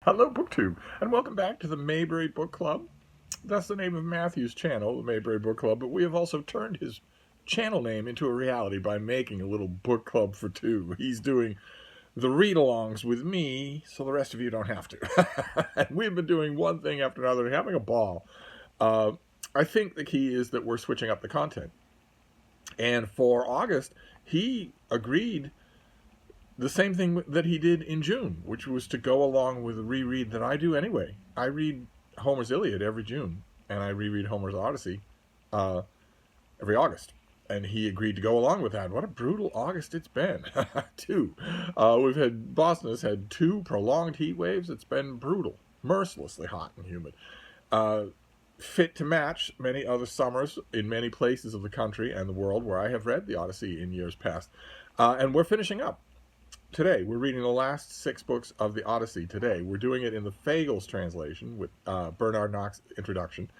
Hello, BookTube, and welcome back to the Mayberry Book Club. That's the name of Matthew's channel, the Mayberry Book Club, but we have also turned his channel name into a reality by making a little book club for two. He's doing the read-alongs with me, so the rest of you don't have to. And we've been doing one thing after another, having a ball. I think the key is that we're switching up the content. And for August, he agreed the same thing that he did in June, which was to go along with a reread that I do anyway. I read Homer's Iliad every June, and I reread Homer's Odyssey every August. And he agreed to go along with that. What a brutal August it's been. Boston has had 2 prolonged heat waves. It's been brutal, mercilessly hot and humid. Fit to match many other summers in many places of the country and the world where I have read the Odyssey in years past. And we're finishing up. Today, we're reading the last 6 books of the Odyssey today. We're doing it in the Fagles translation with Bernard Knox introduction.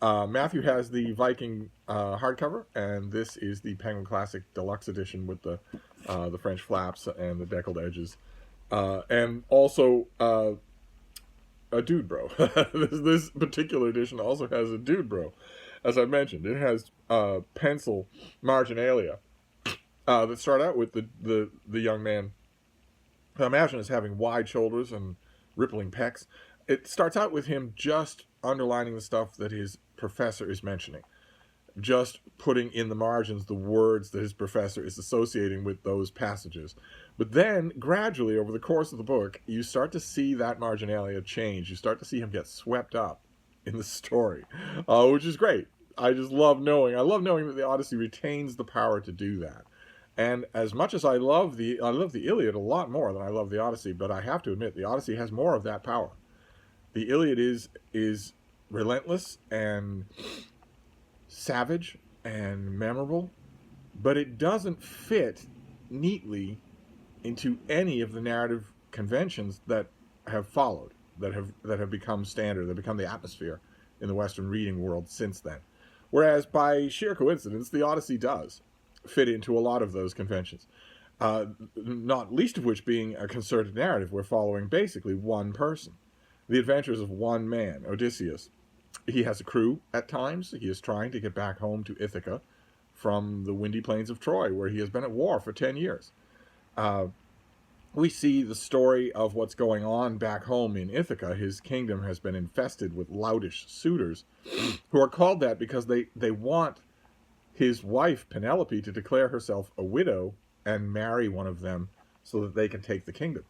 Matthew has the Viking hardcover, and this is the Penguin Classic Deluxe Edition with the French flaps and the deckled edges. And also a dude bro. This particular edition also has a dude bro. As I mentioned, it has pencil marginalia that start out with the young man. I imagine as having wide shoulders and rippling pecs. It starts out with him just underlining the stuff that his professor is mentioning, just putting in the margins the words that his professor is associating with those passages. But then, gradually, over the course of the book, you start to see that marginalia change. You start to see him get swept up in the story, which is great. I love knowing that the Odyssey retains the power to do that. And as much as I love the Iliad a lot more than I love the Odyssey, but I have to admit the Odyssey has more of that power. The Iliad is relentless and savage and memorable, but it doesn't fit neatly into any of the narrative conventions that have followed, that have become standard, that have become the atmosphere in the Western reading world since then. Whereas by sheer coincidence, the Odyssey does fit into a lot of those conventions, not least of which being a concerted narrative. We're following basically one person, the adventures of one man, Odysseus. He has a crew at times. He is trying to get back home to Ithaca from the windy plains of Troy, where he has been at war for 10 years. We see the story of what's going on back home in Ithaca. His kingdom has been infested with loutish suitors who are called that because they want his wife, Penelope, to declare herself a widow and marry one of them so that they can take the kingdom.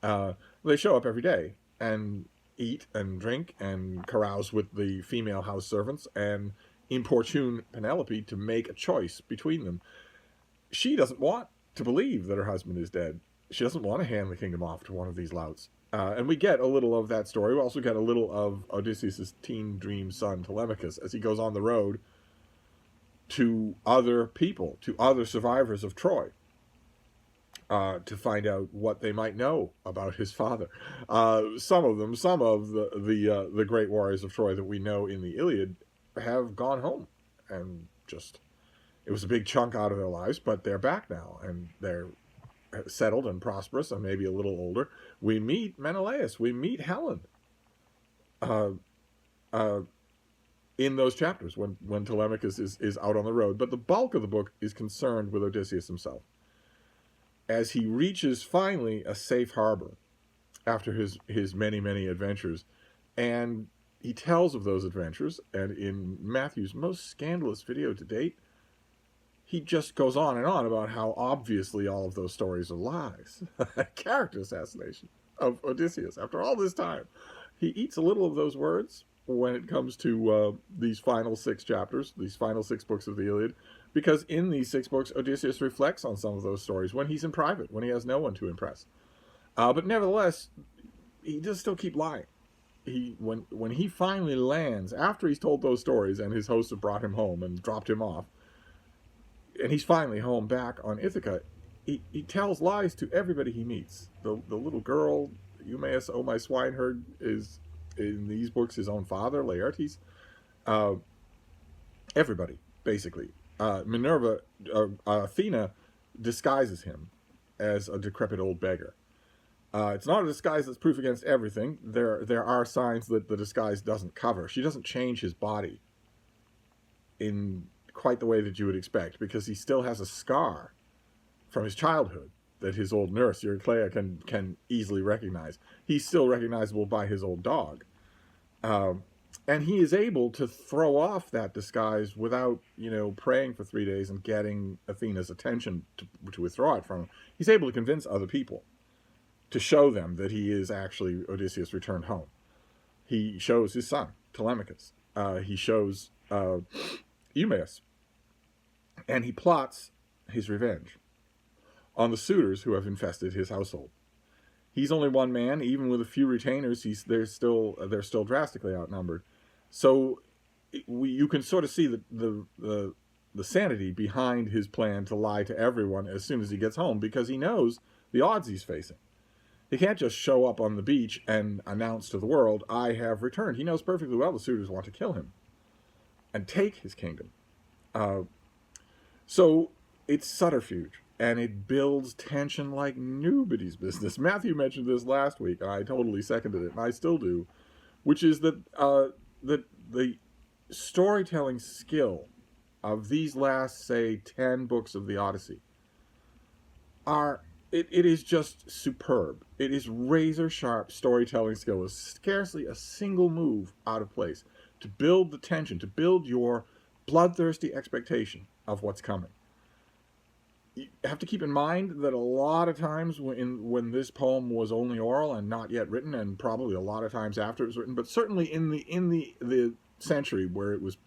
They show up every day and eat and drink and carouse with the female house servants and importune Penelope to make a choice between them. She doesn't want to believe that her husband is dead. She doesn't want to hand the kingdom off to one of these louts. And we get a little of that story. We also get a little of Odysseus' teen dream son, Telemachus, as he goes on the road to other people, to other survivors of Troy, to find out what they might know about his father. Some of the great warriors of Troy that we know in the Iliad have gone home, and it was a big chunk out of their lives, but they're back now, and they're settled and prosperous, and maybe a little older. We meet Menelaus, we meet Helen, in those chapters when Telemachus is out on the road. But the bulk of the book is concerned with Odysseus himself, as he reaches finally a safe harbor after his many adventures. And he tells of those adventures, and in Matthew's most scandalous video to date, he just goes on and on about how obviously all of those stories are lies. Character assassination of Odysseus. After all this time, he eats a little of those words when it comes to these final 6 chapters, these final 6 books of the Iliad, because in these 6 books, Odysseus reflects on some of those stories when he's in private, when he has no one to impress. But nevertheless, he does still keep lying. When he finally lands, after he's told those stories and his hosts have brought him home and dropped him off, and he's finally home back on Ithaca, he tells lies to everybody he meets. The little girl, Eumaeus, oh my swineherd, is in these books his own father, Laertes. Everybody, basically. Athena disguises him as a decrepit old beggar. It's not a disguise that's proof against everything. There are signs that the disguise doesn't cover. She doesn't change his body in quite the way that you would expect, because he still has a scar from his childhood that his old nurse, Eurycleia, can easily recognize. He's still recognizable by his old dog. And he is able to throw off that disguise without, praying for 3 days and getting Athena's attention to withdraw it from him. He's able to convince other people, to show them that he is actually Odysseus returned home. He shows his son, Telemachus. He shows Eumaeus. And he plots his revenge on the suitors who have infested his household. He's only one man, even with a few retainers. They're still drastically outnumbered. So you can sort of see the sanity behind his plan to lie to everyone as soon as he gets home, because he knows the odds he's facing. He can't just show up on the beach and announce to the world, "I have returned." He knows perfectly well the suitors want to kill him and take his kingdom. So it's subterfuge, and it builds tension like nobody's business. Matthew mentioned this last week, and I totally seconded it, and I still do, which is that the storytelling skill of these last, say, 10 books of the Odyssey it is just superb. It is razor-sharp storytelling skill. There's scarcely a single move out of place to build the tension, to build your bloodthirsty expectation of what's coming. You have to keep in mind that a lot of times when this poem was only oral and not yet written, and probably a lot of times after it was written, but certainly in the century where it was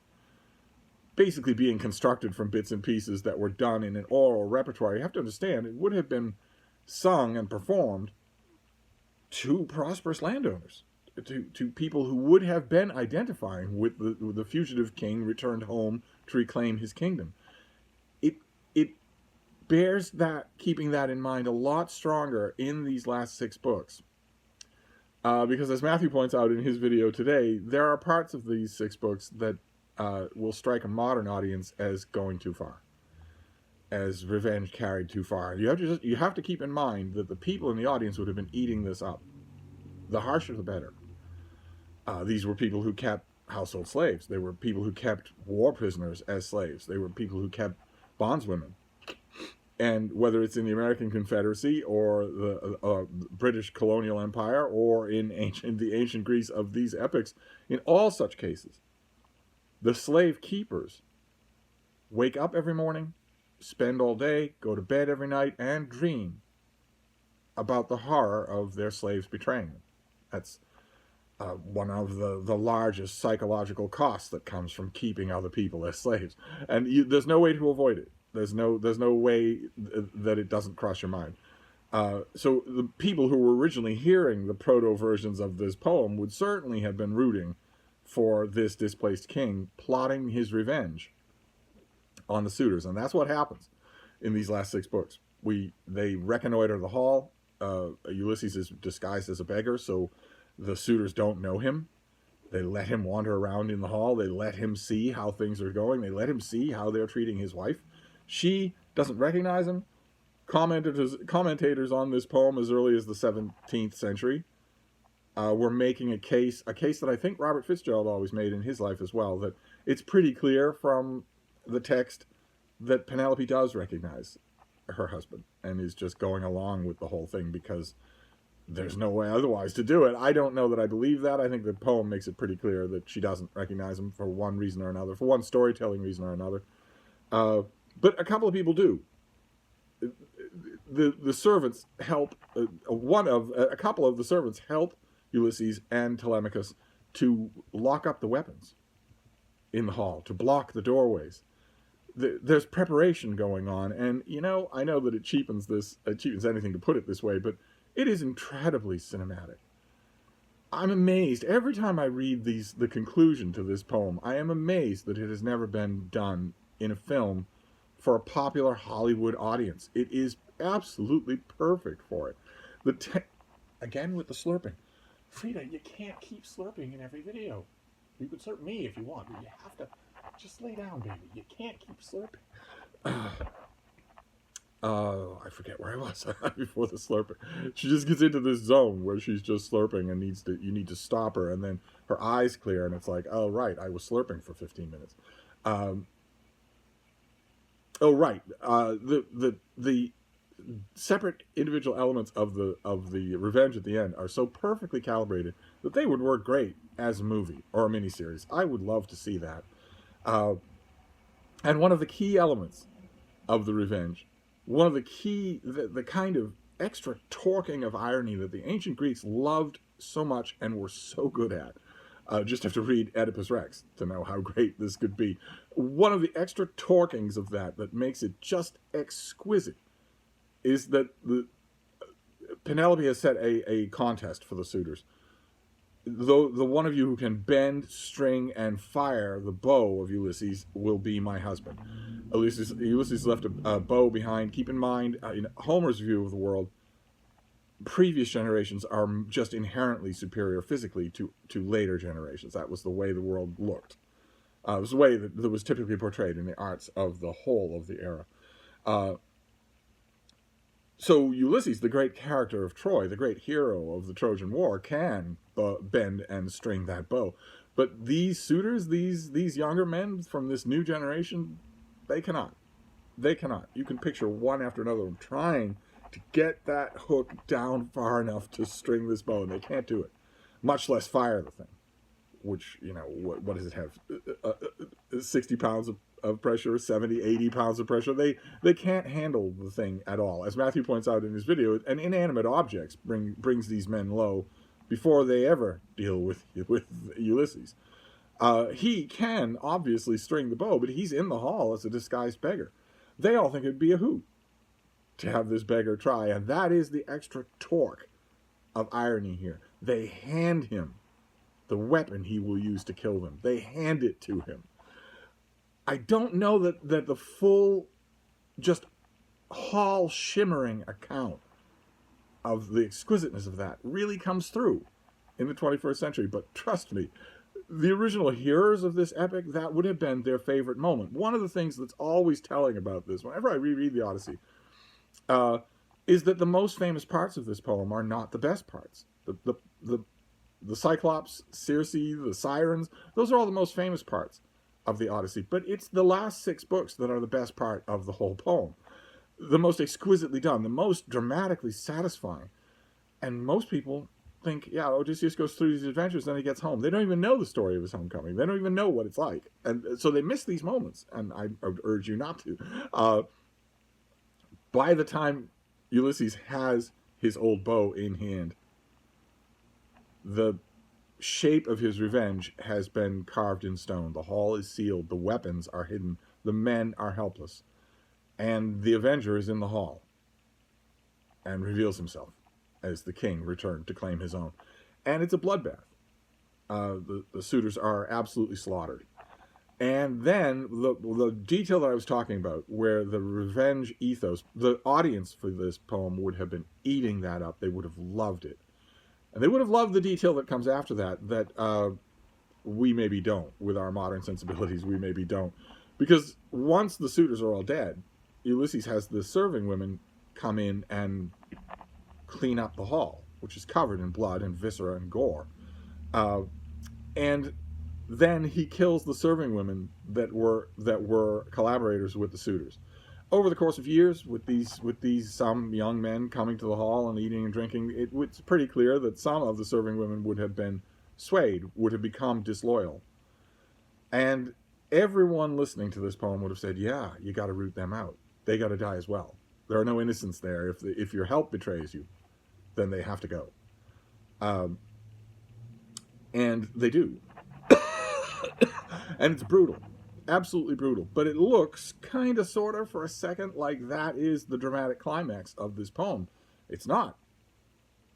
basically being constructed from bits and pieces that were done in an oral repertoire, you have to understand it would have been sung and performed to prosperous landowners, to people who would have been identifying with the fugitive king returned home to reclaim his kingdom. It bears keeping that in mind a lot stronger in these last 6 books. Because as Matthew points out in his video today, there are parts of these 6 books that will strike a modern audience as going too far, as revenge carried too far. You have to keep in mind that the people in the audience would have been eating this up. The harsher, the better. These were people who kept household slaves. They were people who kept war prisoners as slaves. They were people who kept bondswomen. And whether it's in the American Confederacy or the British colonial empire or in the ancient Greece of these epics, in all such cases, the slave keepers wake up every morning, spend all day, go to bed every night, and dream about the horror of their slaves betraying them. That's one of the largest psychological costs that comes from keeping other people as slaves. And there's no way to avoid it. There's no way that it doesn't cross your mind. So the people who were originally hearing the proto-versions of this poem would certainly have been rooting for this displaced king, plotting his revenge on the suitors. And that's what happens in these last 6 books. They reconnoiter the hall. Ulysses is disguised as a beggar, so the suitors don't know him. They let him wander around in the hall. They let him see how things are going. They let him see how they're treating his wife. She doesn't recognize him. Commentators on this poem as early as the 17th century were making a case that I think Robert Fitzgerald always made in his life as well, that it's pretty clear from the text that Penelope does recognize her husband and is just going along with the whole thing because there's no way otherwise to do it. I don't know that I believe that. I think the poem makes it pretty clear that she doesn't recognize him for one reason or another, for one storytelling reason or another. But a couple of people do. The servants help. A couple of the servants help Ulysses and Telemachus to lock up the weapons in the hall, to block the doorways. There's preparation going on, and I know that it cheapens anything to put it this way, but it is incredibly cinematic. I'm amazed every time I read the conclusion to this poem. I am amazed that it has never been done in a film for a popular Hollywood audience. It is absolutely perfect for it. Again with the slurping. Frida, you can't keep slurping in every video. You could slurp me if you want, but you have to just lay down, baby. You can't keep slurping. I forget where I was before the slurping. She just gets into this zone where she's just slurping and you need to stop her, and then her eyes clear, and it's like, oh right, I was slurping for 15 minutes. Oh right, the separate individual elements of the revenge at the end are so perfectly calibrated that they would work great as a movie or a miniseries. I would love to see that. And one of the key elements of the revenge, one of the key, the kind of extra torquing of irony that the ancient Greeks loved so much and were so good at. Just have to read Oedipus Rex to know how great this could be. One of the extra torquings of that makes it just exquisite is that Penelope has set a contest for the suitors. The one of you who can bend, string, and fire the bow of Ulysses will be my husband. Ulysses left a bow behind. Keep in mind, in Homer's view of the world, previous generations are just inherently superior physically to later generations. That was the way the world looked. It was the way that was typically portrayed in the arts of the whole of the era. So Ulysses, the great character of Troy, the great hero of the Trojan War, can bend and string that bow. But these suitors, these younger men from this new generation, they cannot. They cannot. You can picture one after another trying to get that hook down far enough to string this bow, and they can't do it, much less fire the thing. Which, what does it have? 60 pounds of pressure, 70, 80 pounds of pressure. They can't handle the thing at all. As Matthew points out in his video, an inanimate object brings these men low before they ever deal with Ulysses. He can obviously string the bow, but he's in the hall as a disguised beggar. They all think it'd be a hoot to have this beggar try, and that is the extra torque of irony here. They hand him the weapon he will use to kill them. They hand it to him. I don't know that the full, just hall shimmering account of the exquisiteness of that really comes through in the 21st century, but trust me, the original hearers of this epic, that would have been their favorite moment. One of the things that's always telling about this, whenever I reread the Odyssey, is that the most famous parts of this poem are not the best parts. The Cyclops, Circe, the Sirens, those are all the most famous parts of the Odyssey. But it's the last 6 books that are the best part of the whole poem. The most exquisitely done, the most dramatically satisfying. And most people think, yeah, Odysseus goes through these adventures, then he gets home. They don't even know the story of his homecoming. They don't even know what it's like. And so they miss these moments, and I would urge you not to. By the time Ulysses has his old bow in hand, the shape of his revenge has been carved in stone. The hall is sealed. The weapons are hidden. The men are helpless. And the avenger is in the hall and reveals himself as the king returned to claim his own. And it's a bloodbath. The suitors are absolutely slaughtered. And then the detail that I was talking about, where the revenge ethos, the audience for this poem would have been eating that up. They would have loved it. And they would have loved the detail that comes after that we maybe don't. With our modern sensibilities, we maybe don't. Because once the suitors are all dead, Ulysses has the serving women come in and clean up the hall, which is covered in blood and viscera and gore. And then he kills the serving women that were collaborators with the suitors. Over the course of years, with these some young men coming to the hall and eating and drinking, it's pretty clear that some of the serving women would have been swayed, would have become disloyal. And everyone listening to this poem would have said, yeah, you got to root them out. They got to die as well. There are no innocents there. If your help betrays you, then they have to go. And they do. And it's brutal. Absolutely brutal. But it looks kind of, sort of, for a second, like that is the dramatic climax of this poem. It's not.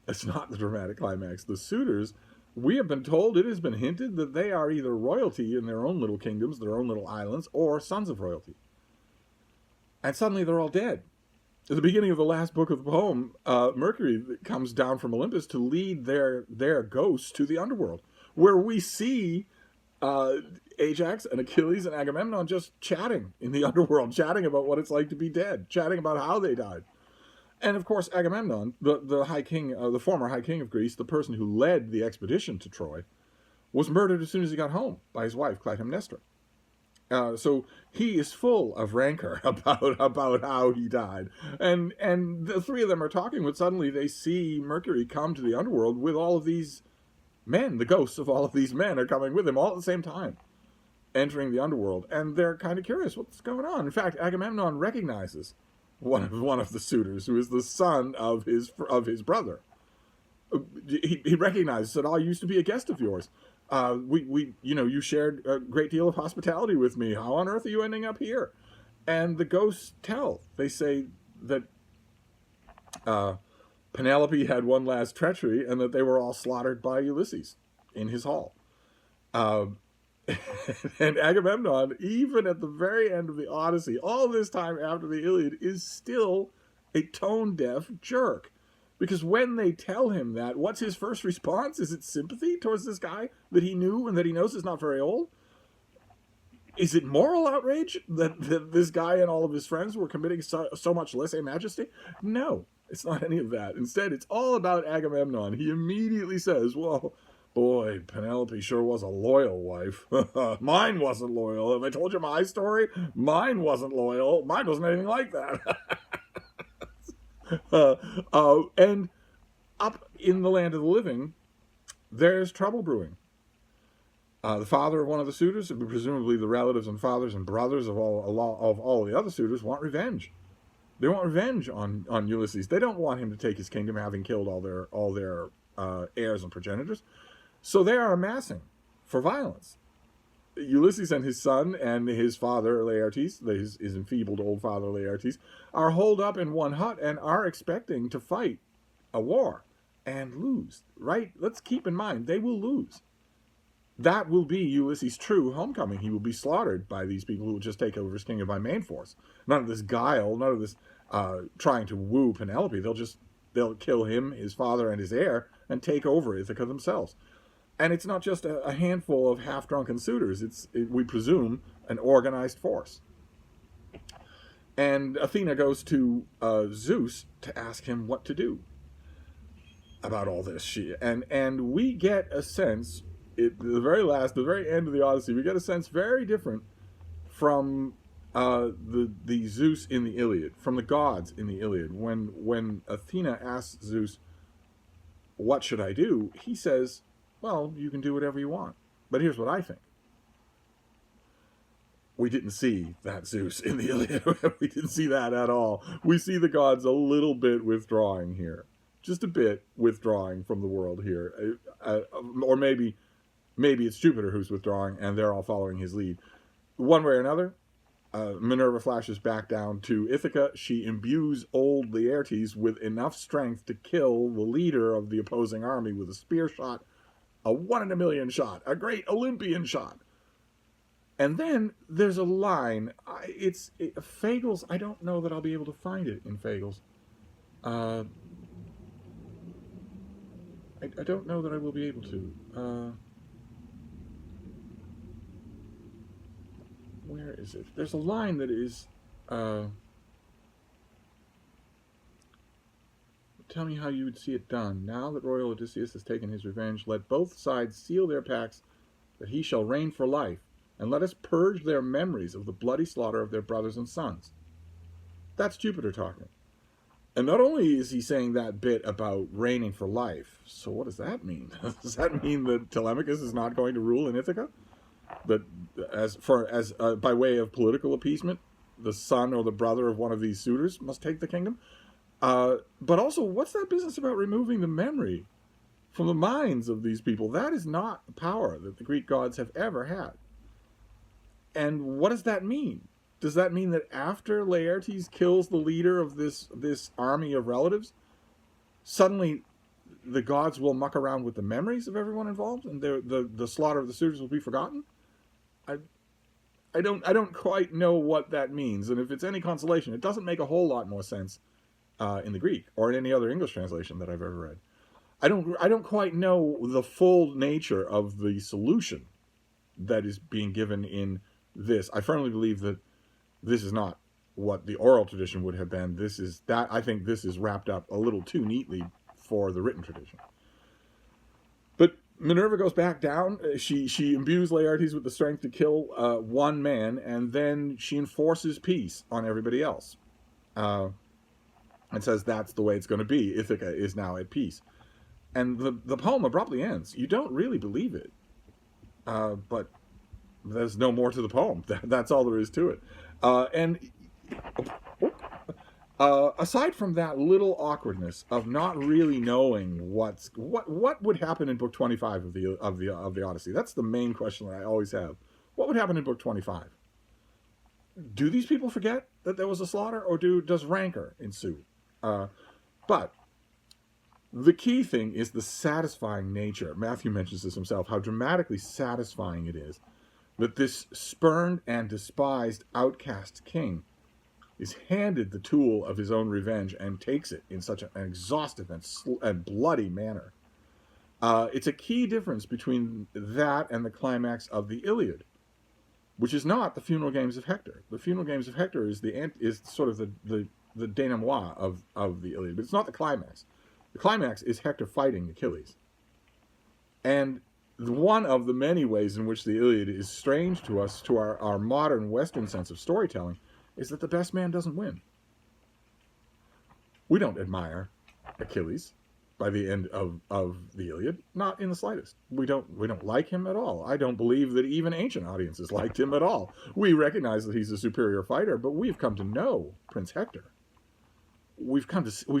It's not the dramatic climax. The suitors, we have been told, it has been hinted, that they are either royalty in their own little kingdoms, their own little islands, or sons of royalty. And suddenly they're all dead. At the beginning of the last book of the poem, Mercury comes down from Olympus to lead their ghosts to the underworld, where we see Ajax and Achilles and Agamemnon just chatting in the underworld, chatting about what it's like to be dead, chatting about how they died. And of course, Agamemnon, the high king, the former high king of Greece, the person who led the expedition to Troy, was murdered as soon as he got home by his wife, Clytemnestra. So he is full of rancor about how he died. And the three of them are talking, but suddenly they see Mercury come to the underworld with all of these men. The ghosts of all of these men are coming with him all at the same time, entering the underworld. And they're kind of curious what's going on. In fact, Agamemnon recognizes one of the suitors, who is the son of his brother. He recognizes that, I used to be a guest of yours. You shared a great deal of hospitality with me. How on earth are you ending up here? And the ghosts tell. They say that Penelope had one last treachery, and that they were all slaughtered by Ulysses in his hall. And Agamemnon, even at the very end of the Odyssey, all this time after the Iliad, is still a tone-deaf jerk. Because when they tell him that, what's his first response? Is it sympathy towards this guy that he knew and that he knows is not very old? Is it moral outrage that this guy and all of his friends were committing so much lese-majesty? No, it's not any of that. Instead, it's all about Agamemnon. He immediately says, well, boy, Penelope sure was a loyal wife. Mine wasn't loyal. Have I told you my story? Mine wasn't loyal. Mine wasn't anything like that. And up in the land of the living, there's trouble brewing. The father of one of the suitors, presumably the relatives and fathers and brothers of all the other suitors, want revenge. They want revenge on Ulysses. They don't want him to take his kingdom, having killed all their heirs and progenitors. So they are amassing for violence. Ulysses and his son and his father, Laertes, his enfeebled old father, Laertes, are holed up in one hut and are expecting to fight a war and lose, right? Let's keep in mind, they will lose. That will be Ulysses' true homecoming. He will be slaughtered by these people who will just take over his kingdom by main force. None of this guile, none of this trying to woo Penelope. They'll kill him, his father, and his heir, and take over Ithaca themselves. And it's not just a handful of half-drunken suitors. We presume, an organized force. And Athena goes to Zeus to ask him what to do about all this. And we get a sense, the very end of the Odyssey, we get a sense very different from the Zeus in the Iliad, from the gods in the Iliad. When Athena asks Zeus, what should I do? He says, well, you can do whatever you want. But here's what I think. We didn't see that Zeus in the Iliad. We didn't see that at all. We see the gods a little bit withdrawing here. Just a bit withdrawing from the world here. Or maybe it's Jupiter who's withdrawing and they're all following his lead. One way or another, Minerva flashes back down to Ithaca. She imbues old Laertes with enough strength to kill the leader of the opposing army with a spear shot. A 1 in a million shot, a great Olympian shot. And then there's a line. Fagles. I don't know that I'll be able to find it in Fagles. I don't know that I will be able to. Where is it? There's a line that is. Tell me how you would see it done. Now that royal Odysseus has taken his revenge, let both sides seal their pacts that he shall reign for life, and let us purge their memories of the bloody slaughter of their brothers and sons. That's Jupiter talking. And not only is he saying that bit about reigning for life, so what does that mean? Does that mean that Telemachus is not going to rule in Ithaca? That by way of political appeasement, the son or the brother of one of these suitors must take the kingdom? But also, what's that business about removing the memory from the minds of these people? That is not a power that the Greek gods have ever had. And what does that mean? Does that mean that after Laertes kills the leader of this army of relatives, suddenly the gods will muck around with the memories of everyone involved, and the slaughter of the suitors will be forgotten? I don't quite know what that means, and if it's any consolation, it doesn't make a whole lot more sense in the Greek or in any other English translation that I've ever read. I don't quite know the full nature of the solution that is being given in this. I firmly believe that this is not what the oral tradition would have been. I think this is wrapped up a little too neatly for the written tradition. But Minerva goes back down. She imbues Laertes with the strength to kill one man, and then she enforces peace on everybody else. And says that's the way it's going to be. Ithaca is now at peace. And the poem abruptly ends. You don't really believe it. But there's no more to the poem. That's all there is to it. Aside from that little awkwardness of not really knowing what would happen in book 25 of the Odyssey, that's the main question that I always have. What would happen in book 25? Do these people forget that there was a slaughter, or does rancor ensue? But the key thing is the satisfying nature. Matthew mentions this himself, how dramatically satisfying it is that this spurned and despised outcast king is handed the tool of his own revenge and takes it in such an exhaustive and bloody manner. It's a key difference between that and the climax of the Iliad, which is not the funeral games of Hector. The funeral games of Hector is sort of the denouement of the Iliad, but it's not the climax. The climax is Hector fighting Achilles. And one of the many ways in which the Iliad is strange to us, to our modern Western sense of storytelling, is that the best man doesn't win. We don't admire Achilles by the end of the Iliad, not in the slightest. We don't like him at all. I don't believe that even ancient audiences liked him at all. We recognize that he's a superior fighter, but we've come to know Prince Hector. We've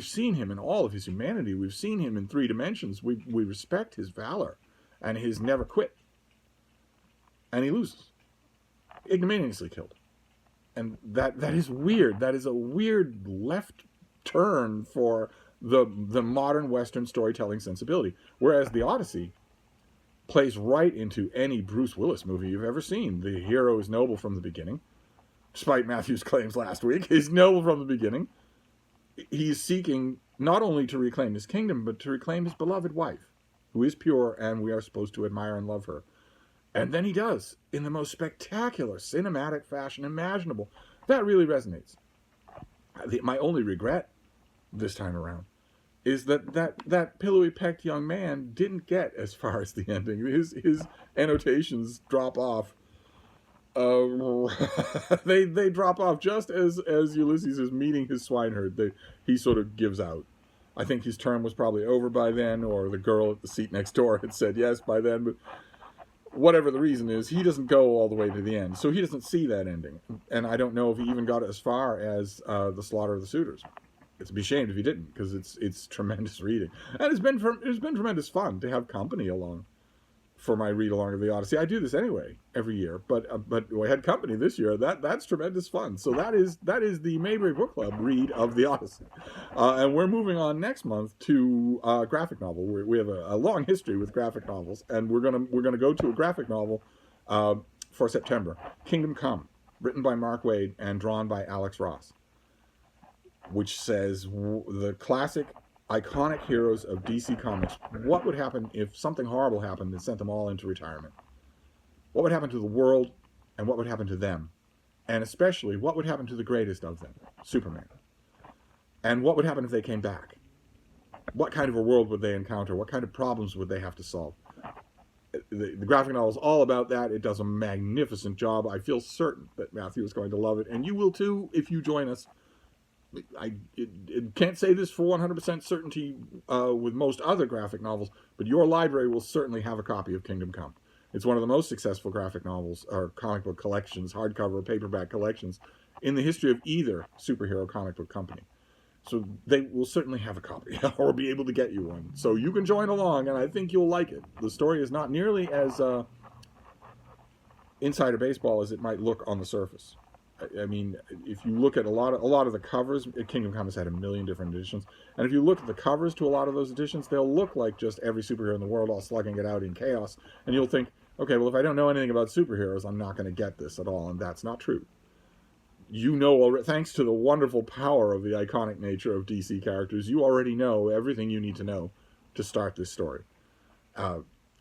seen him in all of his humanity. We've seen him in 3 dimensions. We respect his valor and his never quit. And he loses, ignominiously killed. And that is weird. That is a weird left turn for the modern Western storytelling sensibility. Whereas the Odyssey plays right into any Bruce Willis movie you've ever seen. The hero is noble from the beginning. Despite Matthew's claims last week, he's noble from the beginning. He's seeking not only to reclaim his kingdom, but to reclaim his beloved wife, who is pure, and we are supposed to admire and love her. And then he does, in the most spectacular cinematic fashion imaginable. That really resonates. My only regret this time around is that pillowy-pecked young man didn't get as far as the ending. His annotations drop off. They drop off just as Ulysses is meeting his swineherd. He sort of gives out. I think his term was probably over by then, or the girl at the seat next door had said yes by then, but whatever the reason is, he doesn't go all the way to the end. So he doesn't see that ending. And I don't know if he even got as far as the slaughter of the suitors. It's be shamed if he didn't, because it's tremendous reading. And it's been tremendous fun to have company along for my read along of the Odyssey. I do this anyway every year, but I had company this year. That's tremendous fun. So that is the Mayberry Book Club read of the Odyssey, and we're moving on next month to graphic novel. We have a long history with graphic novels, and we're gonna go to a graphic novel for September. Kingdom Come, written by Mark Waid and drawn by Alex Ross, which says the classic, iconic heroes of DC Comics. What would happen if something horrible happened and sent them all into retirement? What would happen to the world, and what would happen to them? And especially, what would happen to the greatest of them, Superman? And what would happen if they came back? What kind of a world would they encounter? What kind of problems would they have to solve? The graphic novel is all about that. It does a magnificent job. I feel certain that Matthew is going to love it, and you will too if you join us. I can't say this for 100% certainty with most other graphic novels, but your library will certainly have a copy of Kingdom Come. It's one of the most successful graphic novels or comic book collections, hardcover, paperback collections, in the history of either superhero comic book company. So they will certainly have a copy or be able to get you one. So you can join along, and I think you'll like it. The story is not nearly as insider baseball as it might look on the surface. I mean, if you look at a lot of the covers, Kingdom Come has had a million different editions, and if you look at the covers to a lot of those editions, they'll look like just every superhero in the world all slugging it out in chaos, and you'll think, okay, well, if I don't know anything about superheroes, I'm not going to get this at all, and that's not true. You know already, thanks to the wonderful power of the iconic nature of DC characters, you already know everything you need to know to start this story.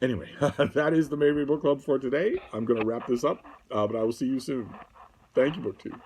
Anyway, that is the Mayberry Book Club for today. I'm going to wrap this up, but I will see you soon. Thank you, BookTube.